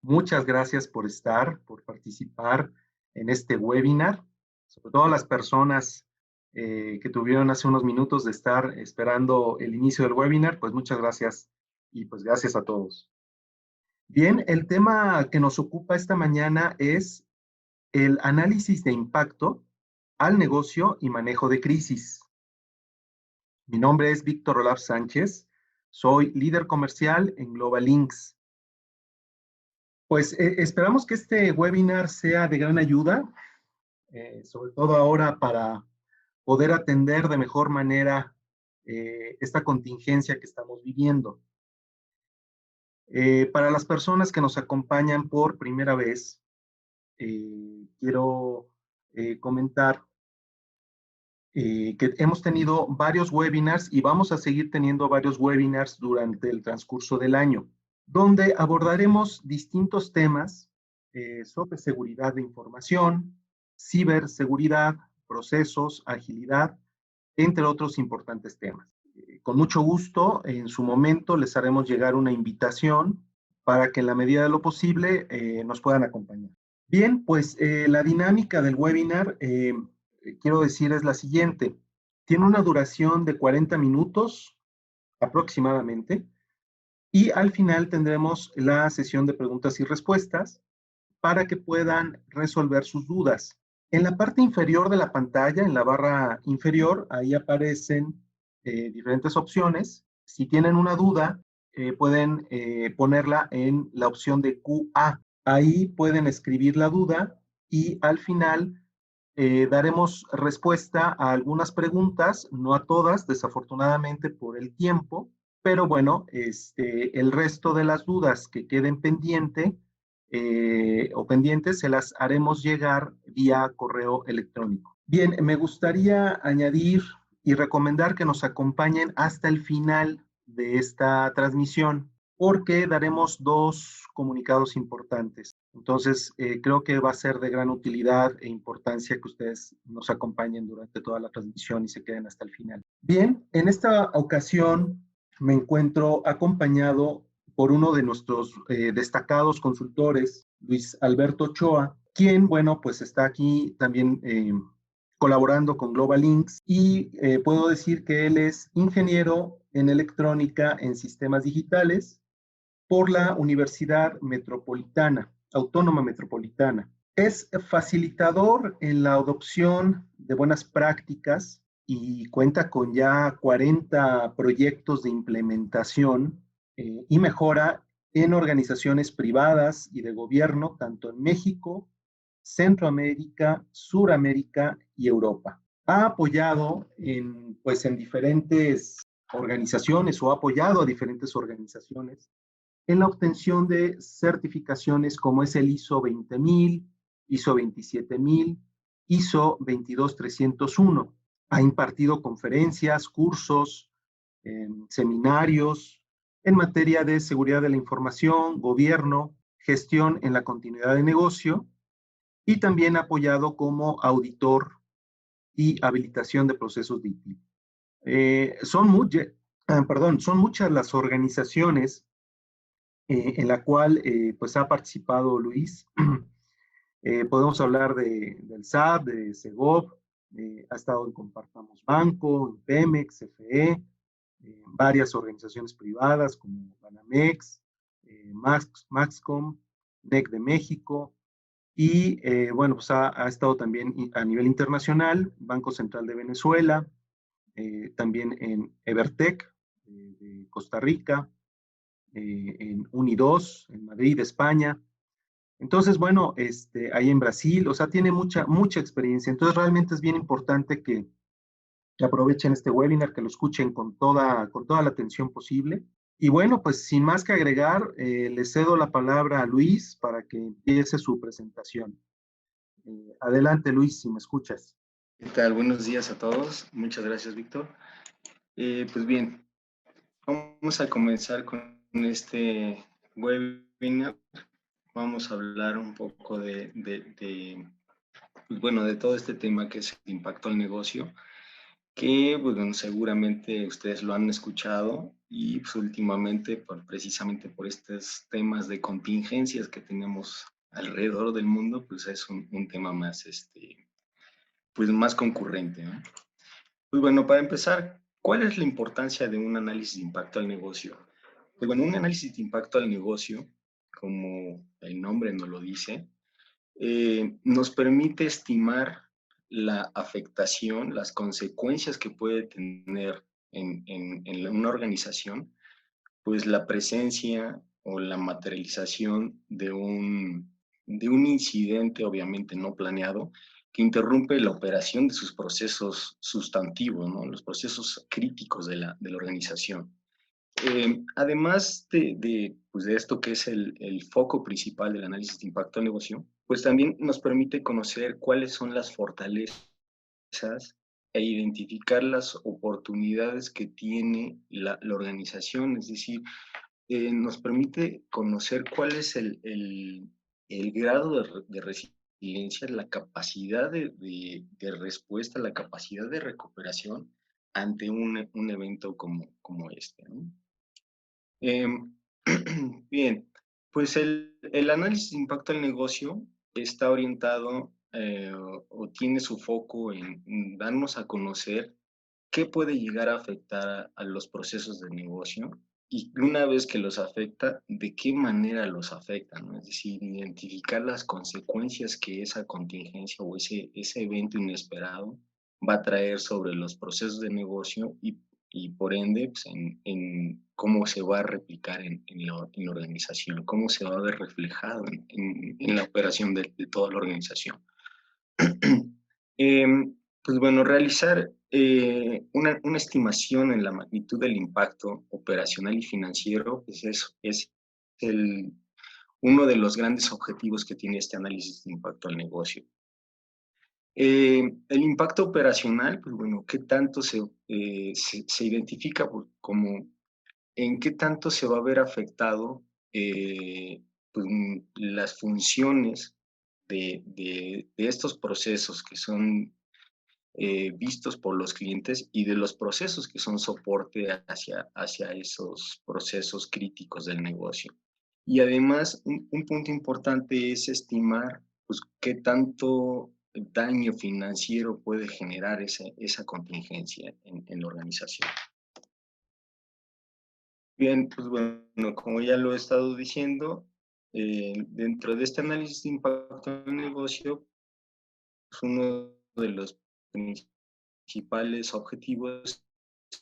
Muchas gracias por estar, por participar en este webinar, sobre todo a las personas que tuvieron hace unos minutos de estar esperando el inicio del webinar, pues muchas gracias y pues gracias a todos. Bien, el tema que nos ocupa esta mañana es el análisis de impacto al negocio y manejo de crisis. Mi nombre es Víctor Olaf Sánchez, soy líder comercial en Global Links. Pues esperamos que este webinar sea de gran ayuda, sobre todo ahora para poder atender de mejor manera esta contingencia que estamos viviendo. Para las personas que nos acompañan por primera vez, quiero comentar que hemos tenido varios webinars y vamos a seguir teniendo varios webinars durante el transcurso del año, donde abordaremos distintos temas sobre seguridad de información, ciberseguridad, procesos, agilidad, entre otros importantes temas. Con mucho gusto, en su momento les haremos llegar una invitación para que en la medida de lo posible nos puedan acompañar. Bien, pues la dinámica del webinar, quiero decir, es la siguiente. Tiene una duración de 40 minutos aproximadamente y al final tendremos la sesión de preguntas y respuestas para que puedan resolver sus dudas. En la parte inferior de la pantalla, en la barra inferior, ahí aparecen diferentes opciones. Si tienen una duda, pueden ponerla en la opción de QA. Ahí pueden escribir la duda y al final daremos respuesta a algunas preguntas, no a todas, desafortunadamente por el tiempo, pero bueno, el resto de las dudas que queden pendientes se las haremos llegar vía correo electrónico. Bien, me gustaría añadir y recomendar que nos acompañen hasta el final de esta transmisión, porque daremos dos comunicados importantes. Entonces, creo que va a ser de gran utilidad e importancia que ustedes nos acompañen durante toda la transmisión y se queden hasta el final. Bien, en esta ocasión me encuentro acompañado por uno de nuestros destacados consultores, Luis Alberto Ochoa, quien, bueno, pues está aquí también colaborando con Global Links y puedo decir que él es ingeniero en electrónica en sistemas digitales por la Universidad Autónoma Metropolitana. Es facilitador en la adopción de buenas prácticas y cuenta con ya 40 proyectos de implementación y mejora en organizaciones privadas y de gobierno, tanto en México, Centroamérica, Suramérica y Europa. Ha apoyado en diferentes organizaciones o ha apoyado a diferentes organizaciones en la obtención de certificaciones como es el ISO 20000, ISO 27000, ISO 22301. Ha impartido conferencias, cursos, seminarios en materia de seguridad de la información, gobierno, gestión en la continuidad de negocio y también ha apoyado como auditor y habilitación de procesos de IT. Son muchas las organizaciones en la cual pues ha participado Luis. Podemos hablar del SAT, de Segov, ha estado en Compartamos Banco, en Pemex, CFE, varias organizaciones privadas como Banamex, Maxcom, NEC de México, y bueno, pues ha estado también a nivel internacional, Banco Central de Venezuela, también en Evertec de Costa Rica, en Unidos, en Madrid, España. Entonces, bueno, ahí en Brasil, o sea, tiene mucha experiencia. Entonces, realmente es bien importante que aprovechen este webinar, que lo escuchen con toda la atención posible. Y bueno, pues sin más que agregar, le cedo la palabra a Luis para que empiece su presentación. Adelante, Luis, si me escuchas. ¿Qué tal? Buenos días a todos. Muchas gracias, Víctor. Pues bien, vamos a comenzar con este webinar. Vamos a hablar un poco pues bueno, de todo este tema que es el impacto al negocio, que pues bueno, seguramente ustedes lo han escuchado y pues, últimamente, precisamente por estos temas de contingencias que tenemos alrededor del mundo, pues es un tema más, pues más concurrente, ¿no? Pues bueno, para empezar, ¿cuál es la importancia de un análisis de impacto al negocio? Pues bueno, un análisis de impacto al negocio, como el nombre nos lo dice, nos permite estimar la afectación, las consecuencias que puede tener en una organización, pues la presencia o la materialización de un incidente obviamente no planeado que interrumpe la operación de sus procesos sustantivos, ¿no? Los procesos críticos de la organización. Además pues de esto que es el foco principal del análisis de impacto al negocio, pues también nos permite conocer cuáles son las fortalezas e identificar las oportunidades que tiene la organización, es decir, nos permite conocer cuál es el grado de resiliencia, la capacidad de respuesta, la capacidad de recuperación ante un evento como este, ¿no? Bien, pues el análisis de impacto al negocio está orientado o tiene su foco en darnos a conocer qué puede llegar a afectar a los procesos de negocio y una vez que los afecta, de qué manera los afecta, ¿no? Es decir, identificar las consecuencias que esa contingencia o ese evento inesperado va a traer sobre los procesos de negocio y por ende pues, en cómo se va a replicar en la organización, cómo se va a ver reflejado en la operación de toda la organización. Pues bueno, realizar una estimación en la magnitud del impacto operacional y financiero pues es uno de los grandes objetivos que tiene este análisis de impacto al negocio. El impacto operacional, pues bueno, ¿qué tanto se identifica como en qué tanto se va a ver afectado pues, las funciones de estos procesos que son vistos por los clientes y de los procesos que son soporte hacia esos procesos críticos del negocio? Y además, un punto importante es estimar pues, qué tanto daño financiero puede generar esa contingencia en la organización. Bien, pues bueno, como ya lo he estado diciendo, dentro de este análisis de impacto en el negocio, pues uno de los principales objetivos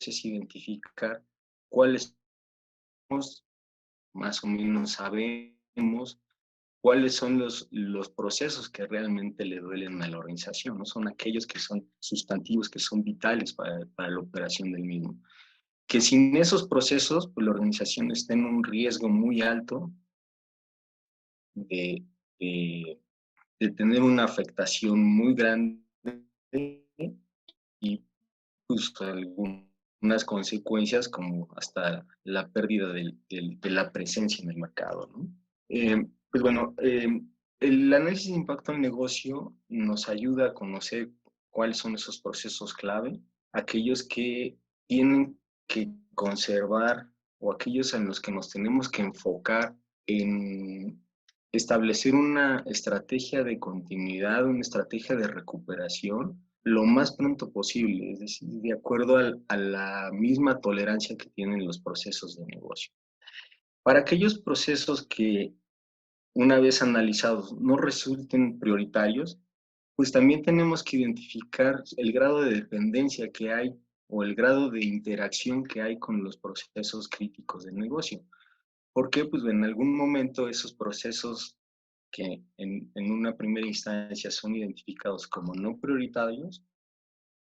es identificar cuáles más o menos sabemos cuáles son los procesos que realmente le duelen a la organización, ¿no? Son aquellos que son sustantivos, que son vitales para la operación del mismo. Que sin esos procesos, pues la organización está en un riesgo muy alto de, de, de tener una afectación muy grande y pues algunas consecuencias como hasta la pérdida de la presencia en el mercado, ¿no? Pues bueno, el análisis de impacto al negocio nos ayuda a conocer cuáles son esos procesos clave, aquellos que tienen que conservar o aquellos en los que nos tenemos que enfocar en establecer una estrategia de continuidad, una estrategia de recuperación lo más pronto posible, es decir, de acuerdo a la misma tolerancia que tienen los procesos de negocio. Para aquellos procesos que una vez analizados no resulten prioritarios, pues también tenemos que identificar el grado de dependencia que hay o el grado de interacción que hay con los procesos críticos del negocio. Porque pues en algún momento esos procesos que en una primera instancia son identificados como no prioritarios,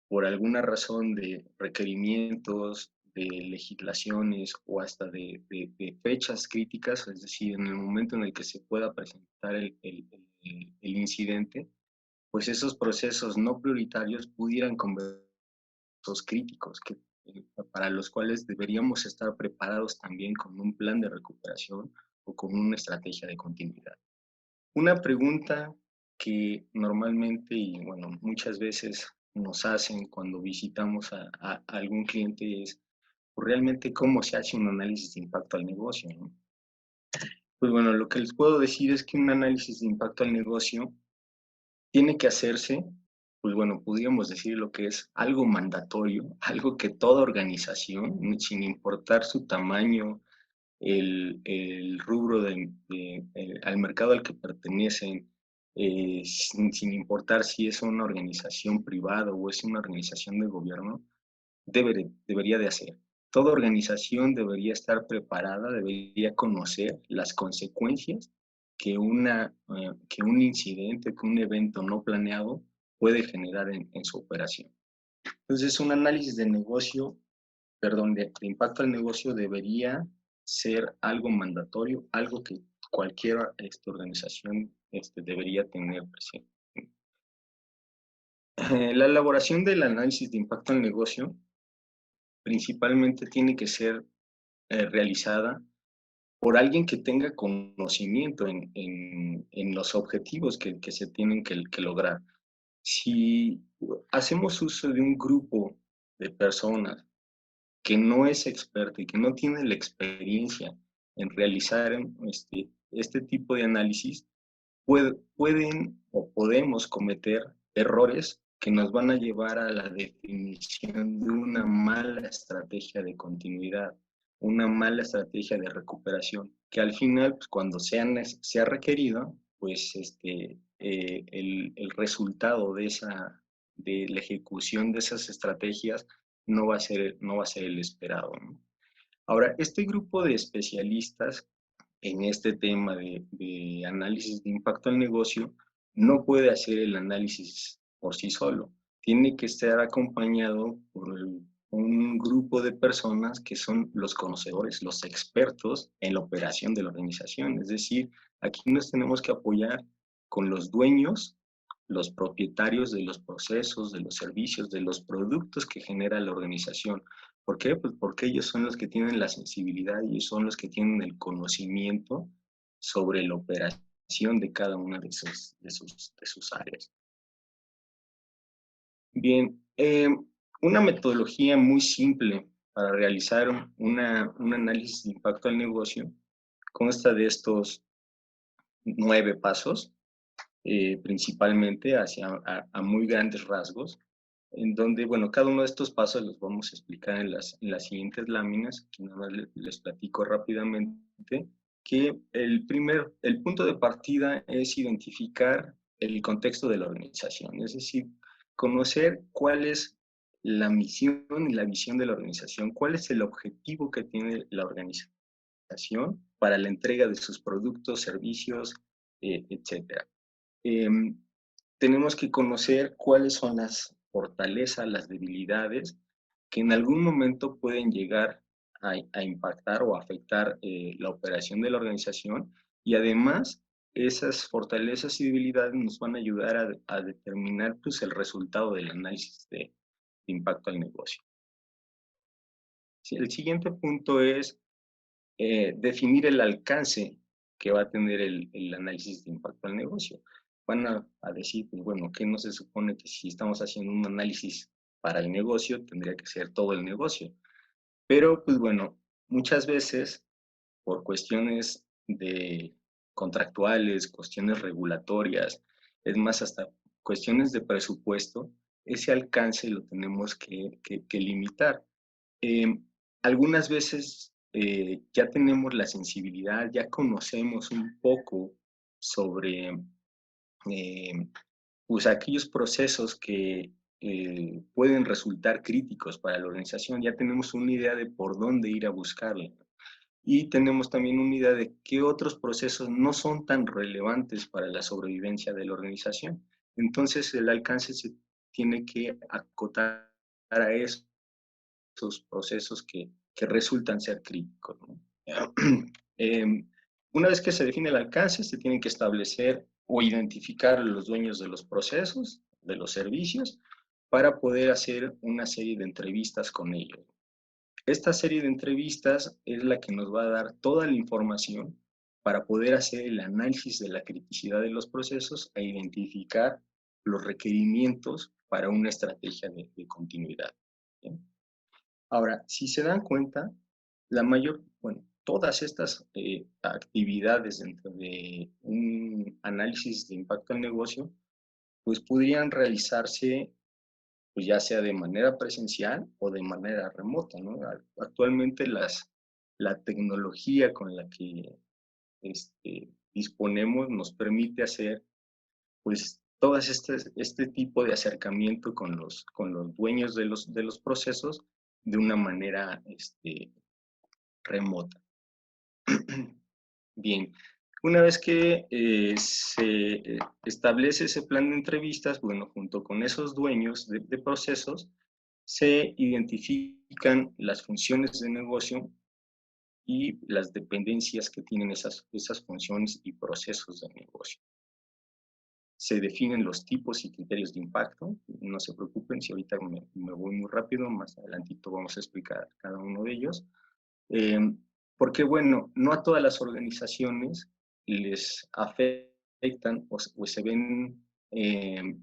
por alguna razón de requerimientos, de legislaciones o hasta de fechas críticas, es decir, en el momento en el que se pueda presentar el incidente, pues esos procesos no prioritarios pudieran convertirse en procesos críticos, para los cuales deberíamos estar preparados también con un plan de recuperación o con una estrategia de continuidad. Una pregunta que normalmente y bueno, muchas veces nos hacen cuando visitamos a algún cliente es, realmente cómo se hace un análisis de impacto al negocio, ¿no? Pues bueno, lo que les puedo decir es que un análisis de impacto al negocio tiene que hacerse, pues bueno, podríamos decir lo que es algo mandatorio, algo que toda organización, sin importar su tamaño, el rubro al mercado al que pertenecen, sin importar si es una organización privada o es una organización de gobierno, debería de hacer. Toda organización debería estar preparada, debería conocer las consecuencias que un incidente, que un evento no planeado puede generar en su operación. Entonces, un análisis de negocio, perdón, de impacto al negocio debería ser algo mandatorio, algo que cualquier organización debería tener presente. La elaboración del análisis de impacto al negocio principalmente tiene que ser realizada por alguien que tenga conocimiento en los objetivos que se tienen que lograr. Si hacemos uso de un grupo de personas que no es experto y que no tiene la experiencia en realizar este tipo de análisis, pueden o podemos cometer errores que nos van a llevar a la definición de una mala estrategia de continuidad, una mala estrategia de recuperación, que al final, pues, cuando sea requerido, pues el resultado de la ejecución de esas estrategias no va a ser el esperado, ¿no? Ahora, este grupo de especialistas en este tema de análisis de impacto al negocio no puede hacer el análisis por sí solo. Tiene que estar acompañado por un grupo de personas que son los conocedores, los expertos en la operación de la organización. Es decir, aquí nos tenemos que apoyar con los dueños, los propietarios de los procesos, de los servicios, de los productos que genera la organización. ¿Por qué? Pues porque ellos son los que tienen la sensibilidad y son los que tienen el conocimiento sobre la operación de cada una de sus áreas. Bien, una metodología muy simple para realizar un análisis de impacto al negocio consta de estos 9 pasos, principalmente a muy grandes rasgos, en donde, bueno, cada uno de estos pasos los vamos a explicar en las siguientes láminas. Aquí nada más les platico rápidamente que el punto de partida es identificar el contexto de la organización, es decir, conocer cuál es la misión y la visión de la organización, cuál es el objetivo que tiene la organización para la entrega de sus productos, servicios, etcétera. Tenemos que conocer cuáles son las fortalezas, las debilidades que en algún momento pueden llegar a impactar o afectar la operación de la organización, y además esas fortalezas y debilidades nos van a ayudar a determinar, pues, el resultado del análisis de impacto al negocio. Sí, el siguiente punto es definir el alcance que va a tener el análisis de impacto al negocio. Van a decir, pues bueno, ¿qué no se supone que si estamos haciendo un análisis para el negocio, tendría que ser todo el negocio? Pero, pues bueno, muchas veces, por cuestiones contractuales, cuestiones regulatorias, es más, hasta cuestiones de presupuesto, ese alcance lo tenemos que limitar. Algunas veces ya tenemos la sensibilidad, ya conocemos un poco sobre eh, pues aquellos procesos que pueden resultar críticos para la organización, ya tenemos una idea de por dónde ir a buscarla. Y tenemos también una idea de qué otros procesos no son tan relevantes para la sobrevivencia de la organización. Entonces el alcance se tiene que acotar a esos procesos que resultan ser críticos, ¿no? Una vez que se define el alcance, se tienen que establecer o identificar los dueños de los procesos, de los servicios, para poder hacer una serie de entrevistas con ellos. Esta serie de entrevistas es la que nos va a dar toda la información para poder hacer el análisis de la criticidad de los procesos e identificar los requerimientos para una estrategia de continuidad. ¿Bien? Ahora, si se dan cuenta, bueno, todas estas actividades dentro de un análisis de impacto al negocio, pues podrían realizarse pues ya sea de manera presencial o de manera remota, ¿no? Actualmente la tecnología con la que disponemos nos permite hacer pues todas este tipo de acercamiento con los dueños de los procesos de una manera remota. Bien, una vez que se establece ese plan de entrevistas, bueno, junto con esos dueños de procesos, se identifican las funciones de negocio y las dependencias que tienen esas funciones y procesos de negocio. Se definen los tipos y criterios de impacto. No se preocupen si ahorita me voy muy rápido, más adelantito vamos a explicar cada uno de ellos. Porque, bueno, no a todas las organizaciones les afectan o se ven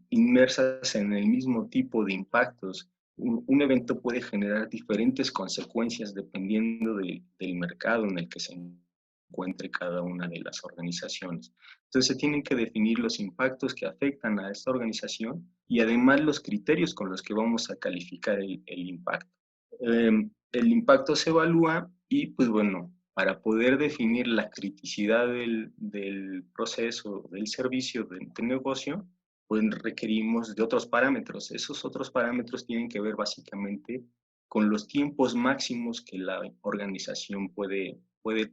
inmersas en el mismo tipo de impactos. Un evento puede generar diferentes consecuencias dependiendo del mercado en el que se encuentre cada una de las organizaciones. Entonces se tienen que definir los impactos que afectan a esta organización y además los criterios con los que vamos a calificar el impacto. El impacto se evalúa y, pues bueno, para poder definir la criticidad del proceso, del servicio, del negocio, pues requerimos de otros parámetros. Esos otros parámetros tienen que ver básicamente con los tiempos máximos que la organización puede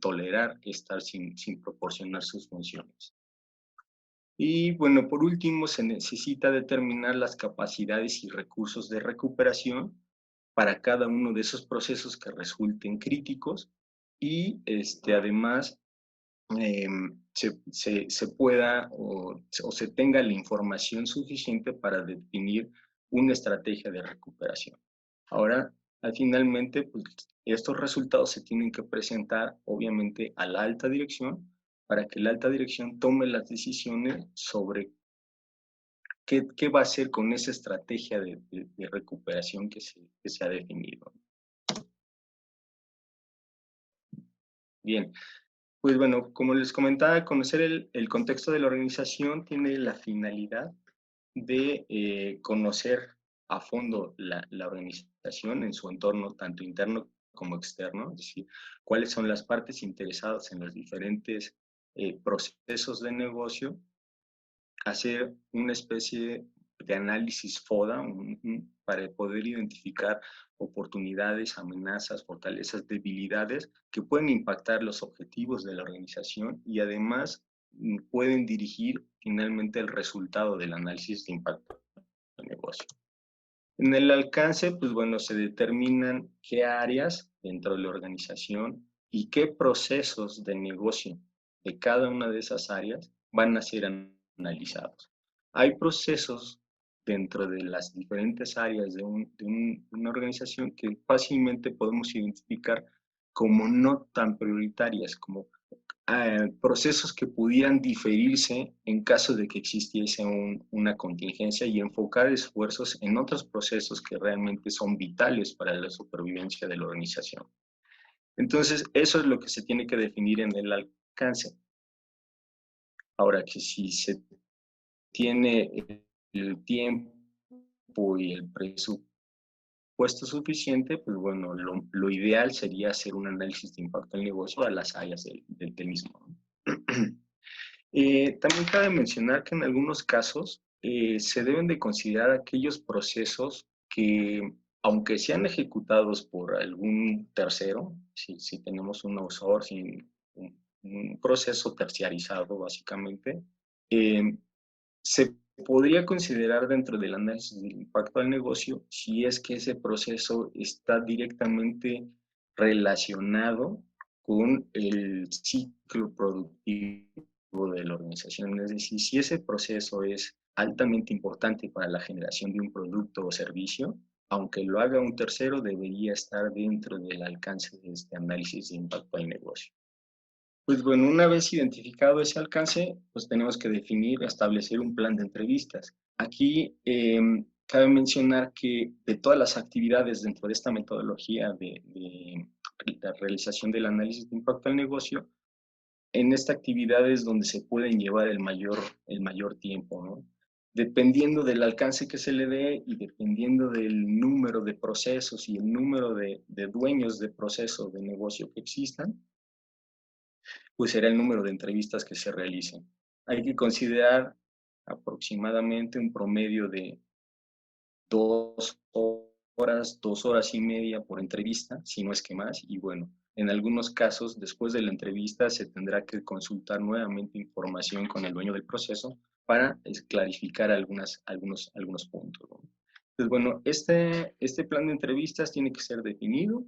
tolerar estar sin proporcionar sus funciones. Y bueno, por último, se necesita determinar las capacidades y recursos de recuperación para cada uno de esos procesos que resulten críticos y además se pueda o se tenga la información suficiente para definir una estrategia de recuperación. Ahora, finalmente, pues, estos resultados se tienen que presentar, obviamente, a la alta dirección para que la alta dirección tome las decisiones sobre qué va a hacer con esa estrategia de recuperación que se ha definido. Bien, pues bueno, como les comentaba, conocer el contexto de la organización tiene la finalidad de conocer a fondo la organización en su entorno, tanto interno como externo, es decir, cuáles son las partes interesadas en los diferentes procesos de negocio, hacer una especie de análisis FODA para poder identificar oportunidades, amenazas, fortalezas, debilidades que pueden impactar los objetivos de la organización y además pueden dirigir finalmente el resultado del análisis de impacto del negocio. En el alcance, pues bueno, se determinan qué áreas dentro de la organización y qué procesos de negocio de cada una de esas áreas van a ser analizados. Hay procesos dentro de las diferentes áreas de una organización que fácilmente podemos identificar como no tan prioritarias, como procesos que pudieran diferirse en caso de que existiese una contingencia y enfocar esfuerzos en otros procesos que realmente son vitales para la supervivencia de la organización. Entonces, eso es lo que se tiene que definir en el alcance. Ahora, que si se tiene el tiempo y el presupuesto suficiente, pues bueno, lo ideal sería hacer un análisis de impacto al negocio a las áreas del mismo. También cabe mencionar que en algunos casos se deben de considerar aquellos procesos que, aunque sean ejecutados por algún tercero, si tenemos un outsourcing, un proceso terciarizado básicamente, se podría considerar dentro del análisis del impacto al negocio si es que ese proceso está directamente relacionado con el ciclo productivo de la organización. Es decir, si ese proceso es altamente importante para la generación de un producto o servicio, aunque lo haga un tercero, debería estar dentro del alcance de este análisis de impacto al negocio. Pues bueno, una vez identificado ese alcance, pues tenemos que definir, establecer un plan de entrevistas. Aquí cabe mencionar que de todas las actividades dentro de esta metodología de la realización del análisis de impacto al negocio, en esta actividad es donde se pueden llevar el mayor tiempo, ¿no? Dependiendo del alcance que se le dé y dependiendo del número de procesos y el número de dueños de proceso de negocio que existan, pues será el número de entrevistas que se realicen. Hay que considerar aproximadamente un promedio de 2 horas, 2 horas y media por entrevista, si no es que más, y bueno, en algunos casos, después de la entrevista, se tendrá que consultar nuevamente información con el dueño del proceso para clarificar algunos puntos, ¿no? Entonces, bueno, este plan de entrevistas tiene que ser definido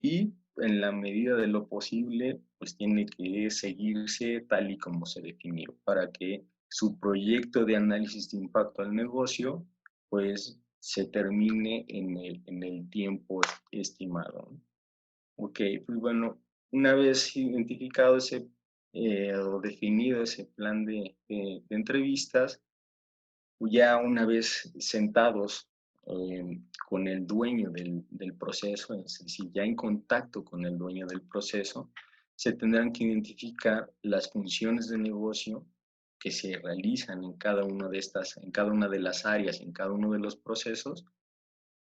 y en la medida de lo posible, pues tiene que seguirse tal y como se definió para que su proyecto de análisis de impacto al negocio, pues se termine en el tiempo estimado. Ok, pues bueno, una vez identificado o definido ese plan de entrevistas, ya una vez sentados con el dueño del proceso, es decir, ya en contacto con el dueño del proceso, se tendrán que identificar las funciones de negocio que se realizan en cada una de las áreas, en cada uno de los procesos,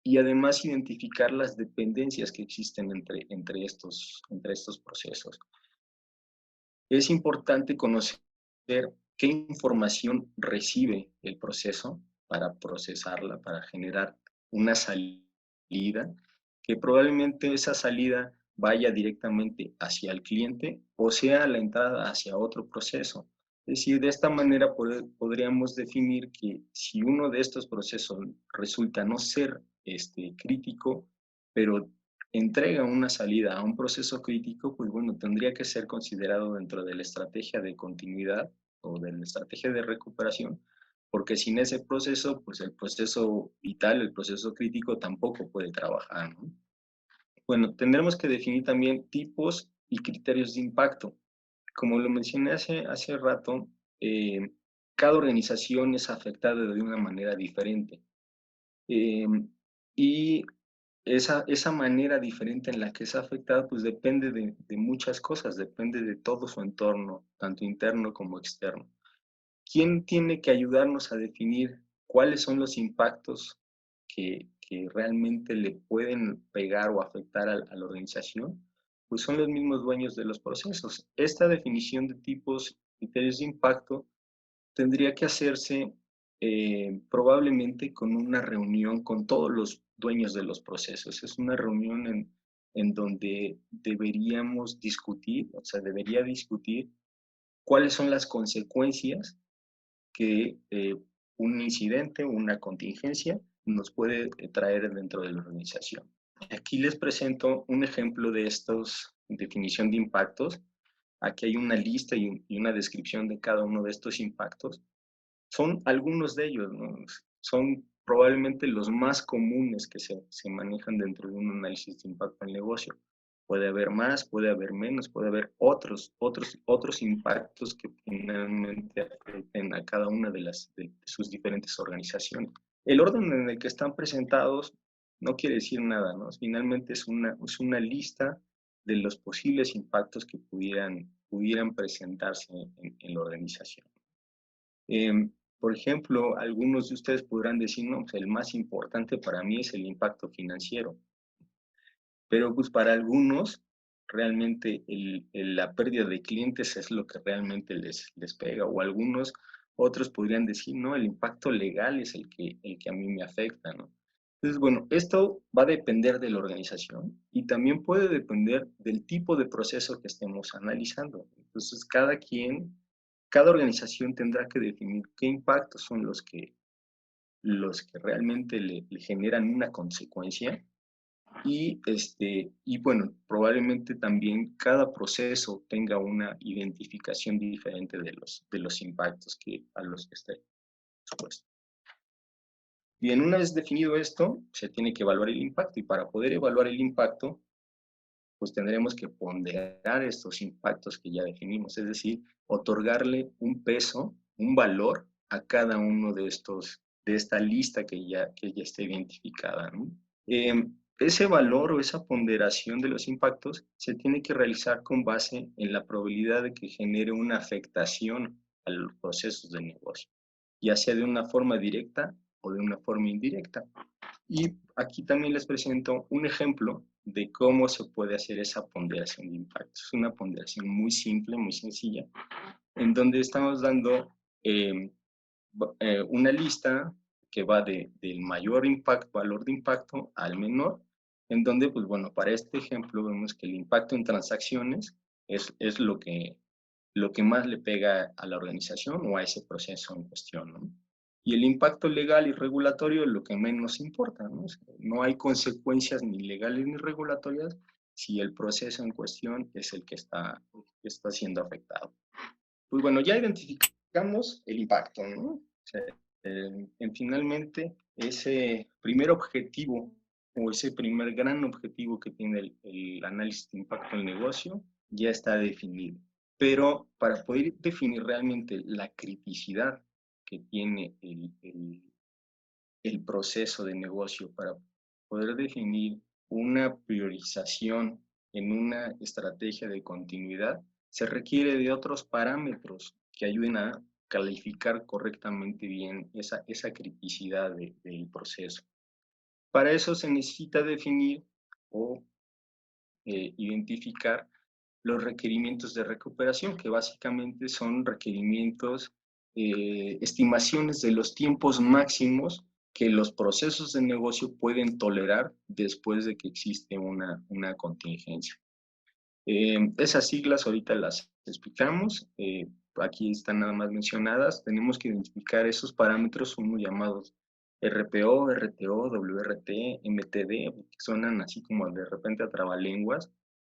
y además identificar las dependencias que existen entre estos procesos. Es importante conocer qué información recibe el proceso para procesarla, para generar una salida, que probablemente esa salida vaya directamente hacia el cliente o sea la entrada hacia otro proceso. Es decir, de esta manera podríamos definir que si uno de estos procesos resulta no ser crítico, pero entrega una salida a un proceso crítico, pues bueno, tendría que ser considerado dentro de la estrategia de continuidad o de la estrategia de recuperación, porque sin ese proceso, pues el proceso vital, el proceso crítico tampoco puede trabajar, ¿no? Bueno, tendremos que definir también tipos y criterios de impacto. Como lo mencioné hace rato, cada organización es afectada de una manera diferente. Y esa manera diferente en la que es afectada, pues depende de muchas cosas, depende de todo su entorno, tanto interno como externo. ¿Quién tiene que ayudarnos a definir cuáles son los impactos que realmente le pueden pegar o afectar a la organización? Pues son los mismos dueños de los procesos. Esta definición de tipos, criterios de impacto, tendría que hacerse probablemente con una reunión con todos los dueños de los procesos. Es una reunión en donde deberíamos discutir, o sea, debería discutir cuáles son las consecuencias que un incidente o una contingencia nos puede traer dentro de la organización. Aquí les presento un ejemplo de estos definición de impactos. Aquí hay una lista y una descripción de cada uno de estos impactos. Son algunos de ellos, ¿no? Son probablemente los más comunes que se manejan dentro de un análisis de impacto al negocio. Puede haber más, puede haber menos, puede haber otros impactos que finalmente afecten a cada una de sus diferentes organizaciones. El orden en el que están presentados no quiere decir nada, ¿no? Finalmente es una lista de los posibles impactos que pudieran presentarse en la organización. Por ejemplo, algunos de ustedes podrán decir, no, pues el más importante para mí es el impacto financiero. Pero pues para algunos, realmente la pérdida de clientes es lo que realmente les pega. O algunos otros podrían decir, no, el impacto legal es el que a mí me afecta, ¿no? Entonces, bueno, esto va a depender de la organización y también puede depender del tipo de proceso que estemos analizando. Entonces, cada organización tendrá que definir qué impactos son los que realmente le generan una consecuencia y bueno, probablemente también cada proceso tenga una identificación diferente de los impactos a los que esté expuesto. Bien, una vez definido esto, se tiene que evaluar el impacto y para poder evaluar el impacto, pues tendremos que ponderar estos impactos que ya definimos, es decir, otorgarle un peso, un valor a cada uno de estos esta lista que ya está identificada, ¿no? Ese valor o esa ponderación de los impactos se tiene que realizar con base en la probabilidad de que genere una afectación a los procesos de negocio, ya sea de una forma directa o de una forma indirecta. Y aquí también les presento un ejemplo de cómo se puede hacer esa ponderación de impactos. Es una ponderación muy simple, muy sencilla, en donde estamos dando una lista que va del mayor impacto, valor de impacto al menor, en donde, pues bueno, para este ejemplo vemos que el impacto en transacciones es lo que más le pega a la organización o a ese proceso en cuestión, ¿no? Y el impacto legal y regulatorio es lo que menos importa, ¿no? O sea, no hay consecuencias ni legales ni regulatorias si el proceso en cuestión es el que está siendo afectado. Pues bueno, ya identificamos el impacto, ¿no? O sea, finalmente, ese primer objetivo o ese primer gran objetivo que tiene el análisis de impacto del negocio ya está definido. Pero para poder definir realmente la criticidad que tiene el proceso de negocio, para poder definir una priorización en una estrategia de continuidad, se requiere de otros parámetros que ayuden a calificar correctamente bien esa criticidad del proceso. Para eso se necesita definir o identificar los requerimientos de recuperación, que básicamente son requerimientos, estimaciones de los tiempos máximos que los procesos de negocio pueden tolerar después de que existe una contingencia. Esas siglas ahorita las explicamos, aquí están nada más mencionadas. Tenemos que identificar esos parámetros, son llamados RPO, RTO, WRT, MTD, que suenan así como de repente a trabalenguas,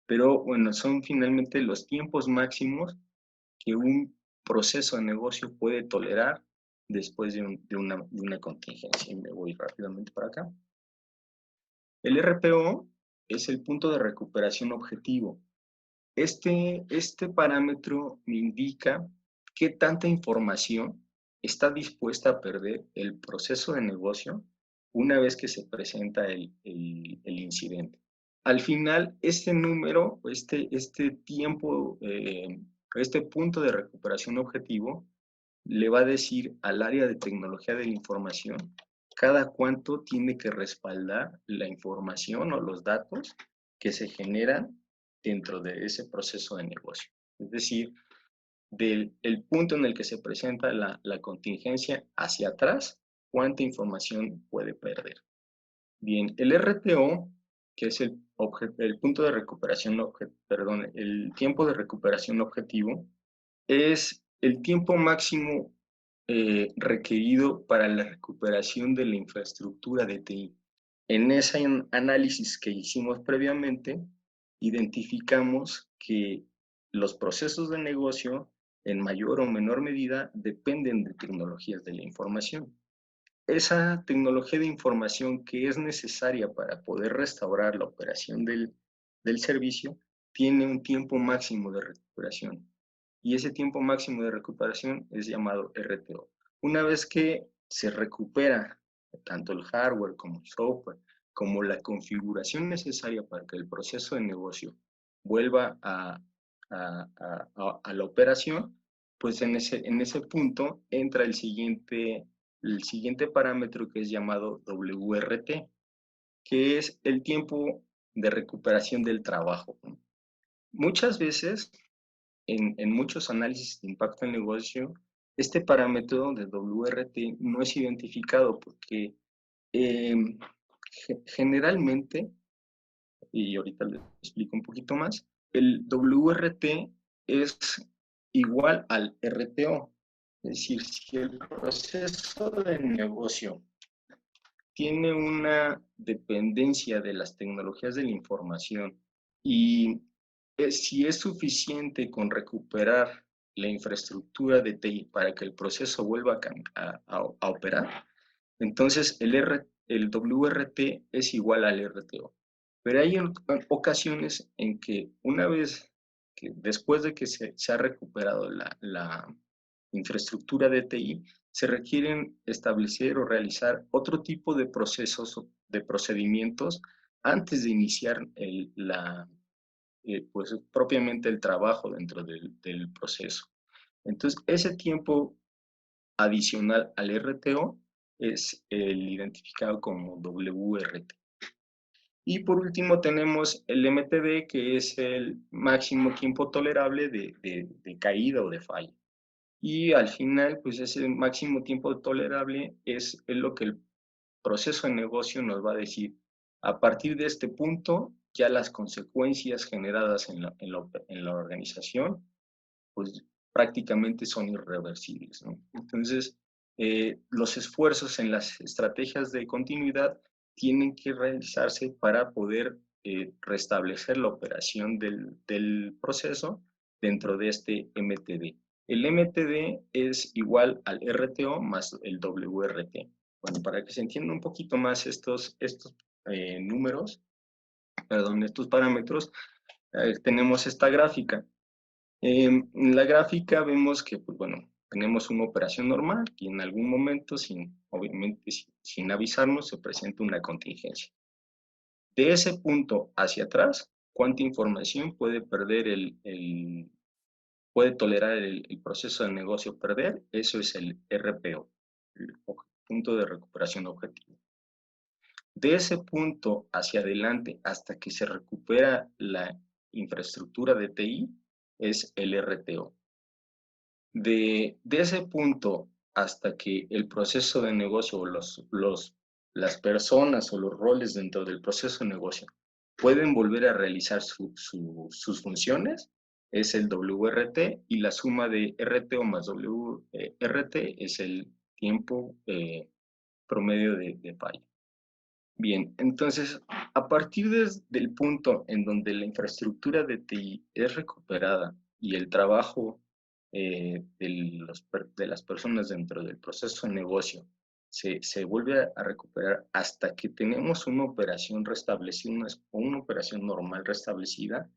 pero bueno, son finalmente los tiempos máximos que un proceso de negocio puede tolerar después de una contingencia. Y me voy rápidamente para acá. El RPO es el punto de recuperación objetivo. Este parámetro me indica qué tanta información está dispuesta a perder el proceso de negocio una vez que se presenta el incidente. Al final, este número, este tiempo, este punto de recuperación objetivo, le va a decir al área de tecnología de la información cada cuánto tiene que respaldar la información o los datos que se generan dentro de ese proceso de negocio. Es decir, del punto en el que se presenta la contingencia hacia atrás, cuánta información puede perder. Bien, el RTO, que es el punto de recuperación, el tiempo de recuperación objetivo, es el tiempo máximo requerido para la recuperación de la infraestructura de TI. En ese análisis que hicimos previamente, identificamos que los procesos de negocio, en mayor o menor medida, dependen de tecnologías de la información. Esa tecnología de información que es necesaria para poder restaurar la operación del servicio tiene un tiempo máximo de recuperación. Y ese tiempo máximo de recuperación es llamado RTO. Una vez que se recupera tanto el hardware como el software, como la configuración necesaria para que el proceso de negocio vuelva a la operación, pues en ese punto entra el siguiente parámetro, que es llamado WRT, que es el tiempo de recuperación del trabajo. Muchas veces, en muchos análisis de impacto en negocio, este parámetro de WRT no es identificado porque generalmente, y ahorita les explico un poquito más, el WRT es igual al RTO. Es decir, si el proceso de negocio tiene una dependencia de las tecnologías de la información y si es suficiente con recuperar la infraestructura de TI para que el proceso vuelva a operar, entonces el WRT es igual al RTO. Pero hay ocasiones en que una vez que después de que se ha recuperado la infraestructura de TI, se requieren establecer o realizar otro tipo de procesos, de procedimientos, antes de iniciar pues, propiamente el trabajo dentro del proceso. Entonces, ese tiempo adicional al RTO es el identificado como WRT. Y por último tenemos el MTD, que es el máximo tiempo tolerable de caída o de falla. Y al final, pues ese máximo tiempo tolerable es lo que el proceso de negocio nos va a decir. A partir de este punto, ya las consecuencias generadas en la organización, pues prácticamente son irreversibles, ¿no? Entonces, los esfuerzos en las estrategias de continuidad tienen que realizarse para poder restablecer la operación del proceso dentro de este MTD. El MTD es igual al RTO más el WRT. Bueno, para que se entienda un poquito más estos números, perdón, estos parámetros, tenemos esta gráfica. En la gráfica vemos que, pues bueno, tenemos una operación normal y en algún momento, obviamente sin avisarnos, se presenta una contingencia. De ese punto hacia atrás, ¿cuánta información puede puede tolerar el proceso de negocio perder? Eso es el RPO, el punto de recuperación objetivo. De ese punto hacia adelante hasta que se recupera la infraestructura de TI es el RTO. De ese punto hasta que el proceso de negocio o las personas o los roles dentro del proceso de negocio pueden volver a realizar sus funciones, es el WRT, y la suma de RTO más WRT es el tiempo promedio de falla. Bien, entonces, a partir del punto en donde la infraestructura de TI es recuperada y el trabajo de las personas dentro del proceso de negocio se vuelve a recuperar hasta que tenemos una operación restablecida, una operación normal restablecida,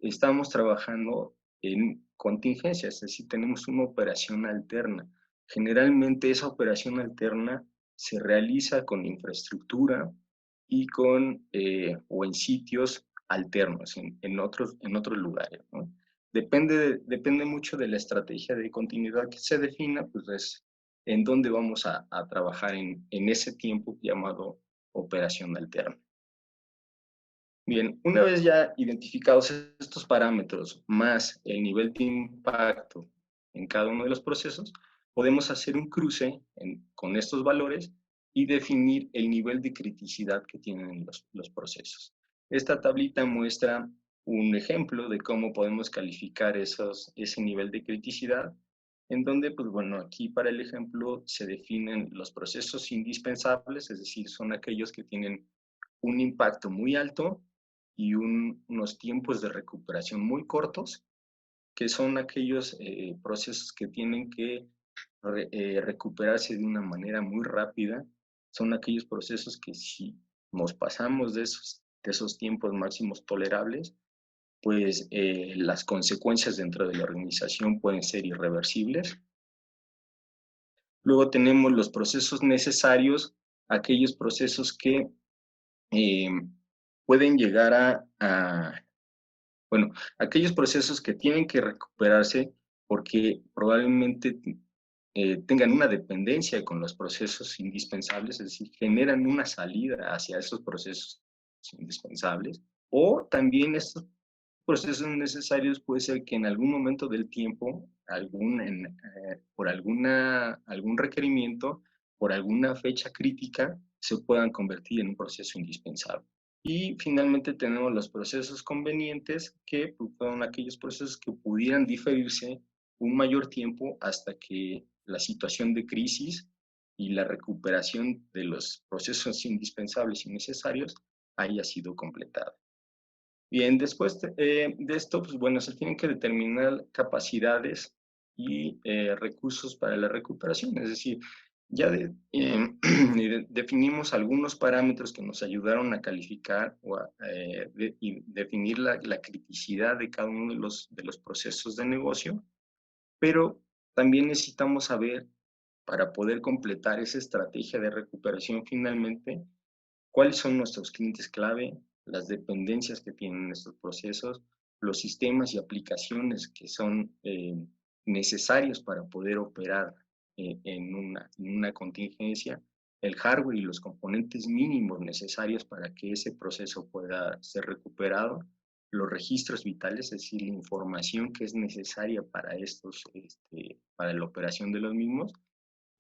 estamos trabajando en contingencias, es decir, tenemos una operación alterna. Generalmente esa operación alterna se realiza con infraestructura y o en sitios alternos, en otros lugares, ¿no? Depende mucho de la estrategia de continuidad que se defina, pues es en dónde vamos a trabajar en ese tiempo llamado operación alterna. Bien, una vez ya identificados estos parámetros más el nivel de impacto en cada uno de los procesos, podemos hacer un cruce con estos valores y definir el nivel de criticidad que tienen los procesos. Esta tablita muestra un ejemplo de cómo podemos calificar ese nivel de criticidad, en donde, pues bueno, aquí para el ejemplo se definen los procesos indispensables, es decir, son aquellos que tienen un impacto muy alto y unos tiempos de recuperación muy cortos, que son aquellos procesos que tienen que recuperarse de una manera muy rápida. Son aquellos procesos que si nos pasamos de esos tiempos máximos tolerables, pues las consecuencias dentro de la organización pueden ser irreversibles. Luego tenemos los procesos necesarios, aquellos procesos que pueden llegar bueno, aquellos procesos que tienen que recuperarse porque probablemente tengan una dependencia con los procesos indispensables, es decir, generan una salida hacia esos procesos indispensables, o también estos procesos necesarios puede ser que en algún momento del tiempo, por algún requerimiento, por alguna fecha crítica, se puedan convertir en un proceso indispensable. Y finalmente tenemos los procesos convenientes, que son aquellos procesos que pudieran diferirse un mayor tiempo hasta que la situación de crisis y la recuperación de los procesos indispensables y necesarios haya sido completada. Bien, después de esto, pues bueno, se tienen que determinar capacidades y recursos para la recuperación, es decir, ya definimos algunos parámetros que nos ayudaron a calificar y definir la criticidad de cada uno de los procesos de negocio, pero también necesitamos saber para poder completar esa estrategia de recuperación finalmente, cuáles son nuestros clientes clave, las dependencias que tienen estos procesos, los sistemas y aplicaciones que son necesarios para poder operar en una contingencia, el hardware y los componentes mínimos necesarios para que ese proceso pueda ser recuperado, los registros vitales, es decir, la información que es necesaria para para la operación de los mismos,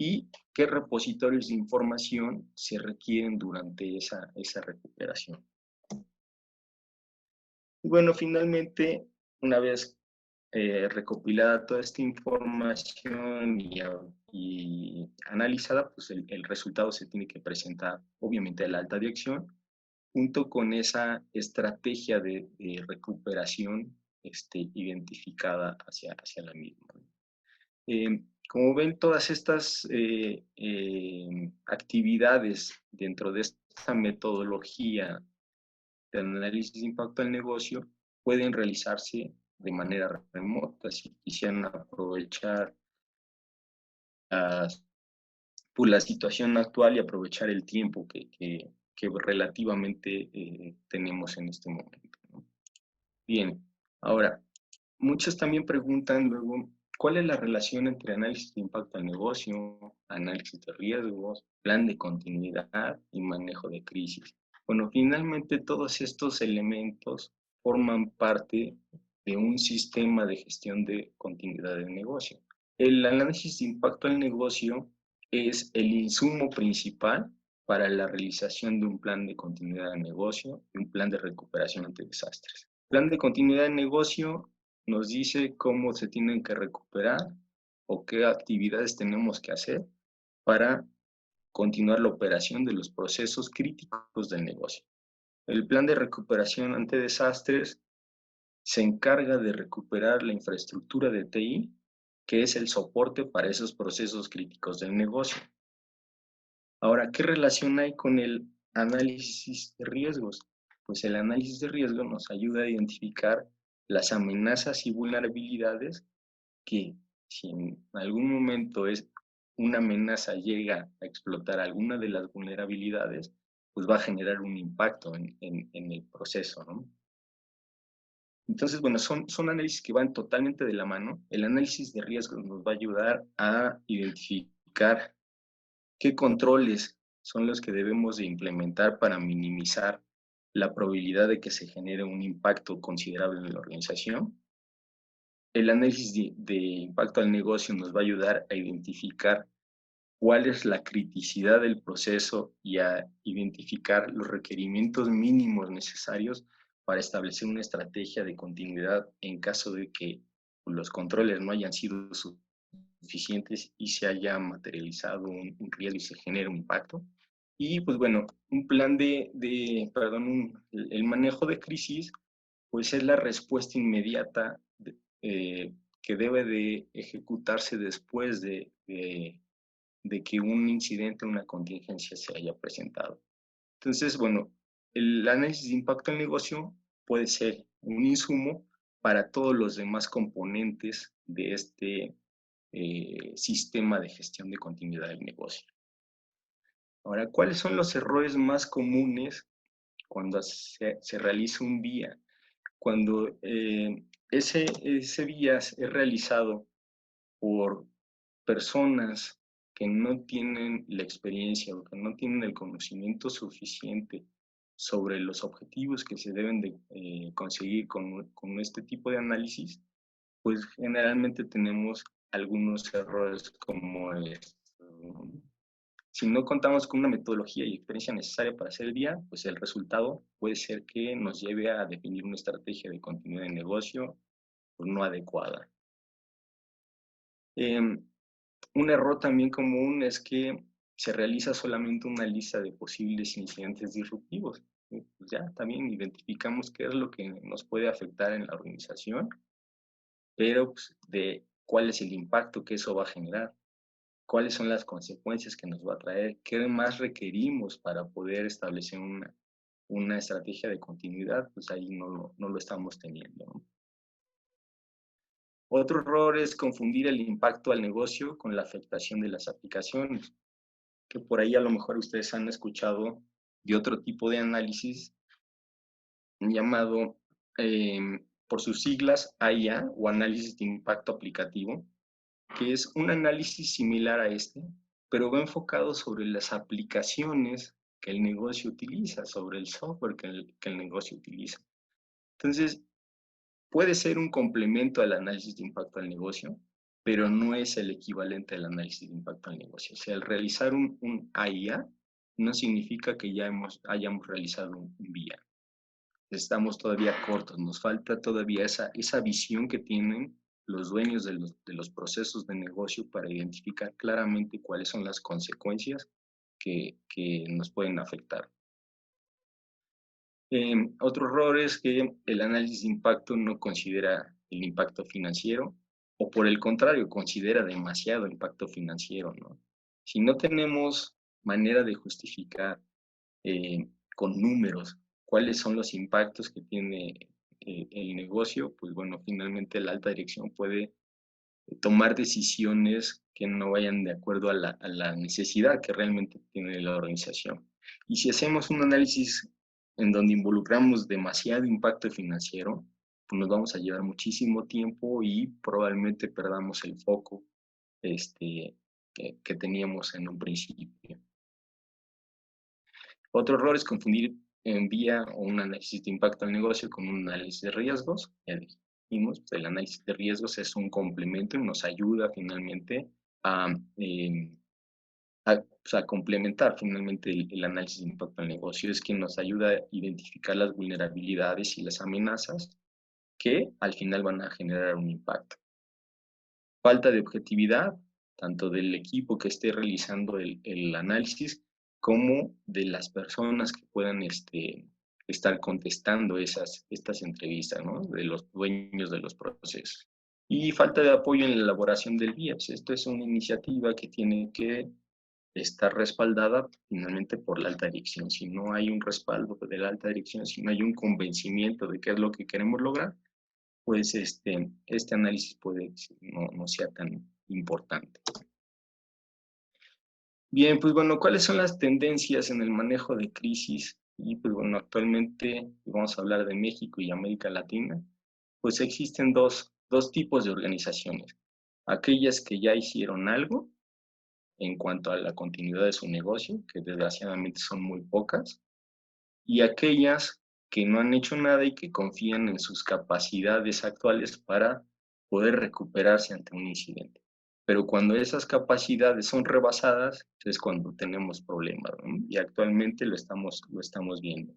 y qué repositorios de información se requieren durante esa recuperación. Y bueno, finalmente, una vez recopilada toda esta información y analizada, pues el resultado se tiene que presentar obviamente a la alta dirección, junto con esa estrategia de recuperación identificada hacia la misma. Como ven, todas estas actividades dentro de esta metodología de análisis de impacto al negocio pueden realizarse de manera remota. Si quisieran aprovechar la situación actual y aprovechar el tiempo que relativamente tenemos en este momento, ¿no? Bien, ahora, muchos también preguntan luego, ¿cuál es la relación entre análisis de impacto al negocio, análisis de riesgos, plan de continuidad y manejo de crisis? Bueno, finalmente todos estos elementos forman parte de un sistema de gestión de continuidad del negocio. El análisis de impacto al negocio es el insumo principal para la realización de un plan de continuidad del negocio y un plan de recuperación ante desastres. Plan de continuidad de negocio nos dice cómo se tienen que recuperar o qué actividades tenemos que hacer para continuar la operación de los procesos críticos del negocio. El plan de recuperación ante desastres se encarga de recuperar la infraestructura de TI, que es el soporte para esos procesos críticos del negocio. Ahora, ¿qué relación hay con el análisis de riesgos? Pues el análisis de riesgo nos ayuda a identificar las amenazas y vulnerabilidades que, si en algún momento una amenaza llega a explotar alguna de las vulnerabilidades, pues va a generar un impacto en el proceso, ¿no? Entonces, bueno, son análisis que van totalmente de la mano. El análisis de riesgos nos va a ayudar a identificar qué controles son los que debemos de implementar para minimizar la probabilidad de que se genere un impacto considerable en la organización. El análisis de impacto al negocio nos va a ayudar a identificar cuál es la criticidad del proceso y a identificar los requerimientos mínimos necesarios para establecer una estrategia de continuidad en caso de que los controles no hayan sido suficientes y se haya materializado un riesgo y se genere un impacto. Y pues bueno, un plan el manejo de crisis, pues es la respuesta inmediata que debe de ejecutarse después de que un incidente o una contingencia se haya presentado. Entonces, bueno, el análisis de impacto al negocio puede ser un insumo para todos los demás componentes de este sistema de gestión de continuidad del negocio. Ahora, ¿cuáles son los errores más comunes cuando se realiza un VIA? Cuando ese VIA es realizado por personas que no tienen la experiencia o que no tienen el conocimiento suficiente sobre los objetivos que se deben de conseguir con este tipo de análisis, pues generalmente tenemos algunos errores como si no contamos con una metodología y experiencia necesaria para hacer el día, pues el resultado puede ser que nos lleve a definir una estrategia de continuidad de negocio pues, no adecuada. Un error también común es que se realiza solamente una lista de posibles incidentes disruptivos. Pues ya también identificamos qué es lo que nos puede afectar en la organización, pero pues, de cuál es el impacto que eso va a generar, cuáles son las consecuencias que nos va a traer, qué más requerimos para poder establecer una estrategia de continuidad, pues ahí no lo estamos teniendo, ¿no? Otro error es confundir el impacto al negocio con la afectación de las aplicaciones, que por ahí a lo mejor ustedes han escuchado de otro tipo de análisis llamado, por sus siglas, AIA o análisis de impacto aplicativo, que es un análisis similar a este, pero va enfocado sobre las aplicaciones que el negocio utiliza, sobre el software que el negocio utiliza. Entonces, puede ser un complemento al análisis de impacto al negocio, pero no es el equivalente al análisis de impacto al negocio. O sea, el realizar un AIA no significa que ya hayamos realizado un BIA. Estamos todavía cortos, nos falta todavía esa visión que tienen los dueños de los procesos de negocio para identificar claramente cuáles son las consecuencias que nos pueden afectar. Otro error es que el análisis de impacto no considera el impacto financiero, o por el contrario, considera demasiado impacto financiero, ¿no? Si no tenemos manera de justificar con números cuáles son los impactos que tiene el negocio, pues bueno, finalmente la alta dirección puede tomar decisiones que no vayan de acuerdo a la necesidad que realmente tiene la organización. Y si hacemos un análisis en donde involucramos demasiado impacto financiero, pues nos vamos a llevar muchísimo tiempo y probablemente perdamos el foco que teníamos en un principio. Otro error es confundir en vía o un análisis de impacto al negocio con un análisis de riesgos. Ya dijimos, el análisis de riesgos es un complemento y nos ayuda finalmente a, a complementar finalmente el análisis de impacto al negocio. Es quien nos ayuda a identificar las vulnerabilidades y las amenazas que al final van a generar un impacto. Falta de objetividad, tanto del equipo que esté realizando el análisis, como de las personas que puedan estar contestando estas entrevistas, ¿no? De los dueños de los procesos. Y falta de apoyo en la elaboración del BIAS. Esto es una iniciativa que tiene que estar respaldada finalmente por la alta dirección. Si no hay un respaldo de la alta dirección, si no hay un convencimiento de qué es lo que queremos lograr, pues este análisis puede no sea tan importante. Bien, pues bueno, ¿cuáles son las tendencias en el manejo de crisis? Y pues bueno, actualmente vamos a hablar de México y América Latina, pues existen dos tipos de organizaciones. Aquellas que ya hicieron algo en cuanto a la continuidad de su negocio, que desgraciadamente son muy pocas, y aquellas que no han hecho nada y que confían en sus capacidades actuales para poder recuperarse ante un incidente. Pero cuando esas capacidades son rebasadas, es cuando tenemos problemas, ¿no? Y actualmente lo estamos viendo.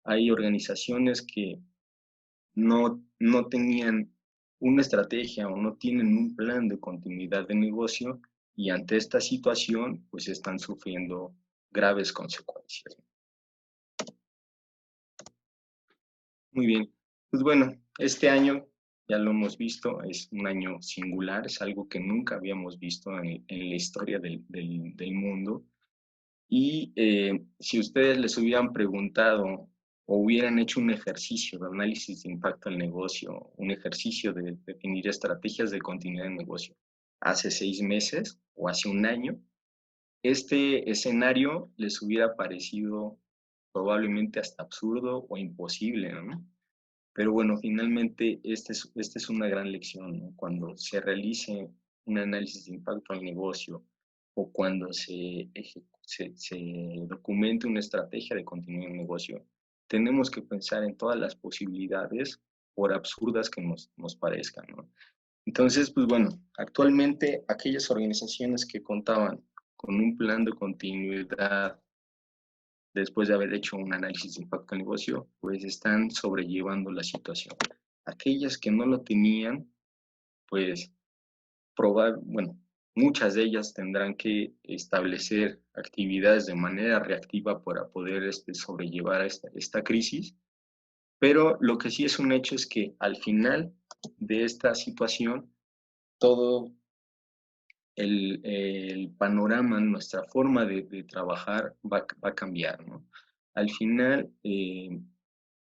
Hay organizaciones que no tenían una estrategia o no tienen un plan de continuidad de negocio y ante esta situación, pues están sufriendo graves consecuencias. Muy bien, pues bueno, este año ya lo hemos visto, es un año singular, es algo que nunca habíamos visto en la historia del mundo. Y si ustedes les hubieran preguntado o hubieran hecho un ejercicio de análisis de impacto al negocio, un ejercicio de definir estrategias de continuidad del negocio hace 6 meses o hace un año, este escenario les hubiera parecido probablemente hasta absurdo o imposible, ¿no? Pero bueno, finalmente esta es una gran lección, ¿no? Cuando se realice un análisis de impacto al negocio o cuando se documente una estrategia de continuidad del negocio, tenemos que pensar en todas las posibilidades, por absurdas que nos parezcan, ¿no? Entonces, pues bueno, actualmente aquellas organizaciones que contaban con un plan de continuidad después de haber hecho un análisis de impacto al negocio, pues están sobrellevando la situación. Aquellas que no lo tenían, pues bueno, muchas de ellas tendrán que establecer actividades de manera reactiva para poder sobrellevar esta crisis, pero lo que sí es un hecho es que al final de esta situación, todo el panorama, nuestra forma de trabajar va a cambiar, ¿no? Al final,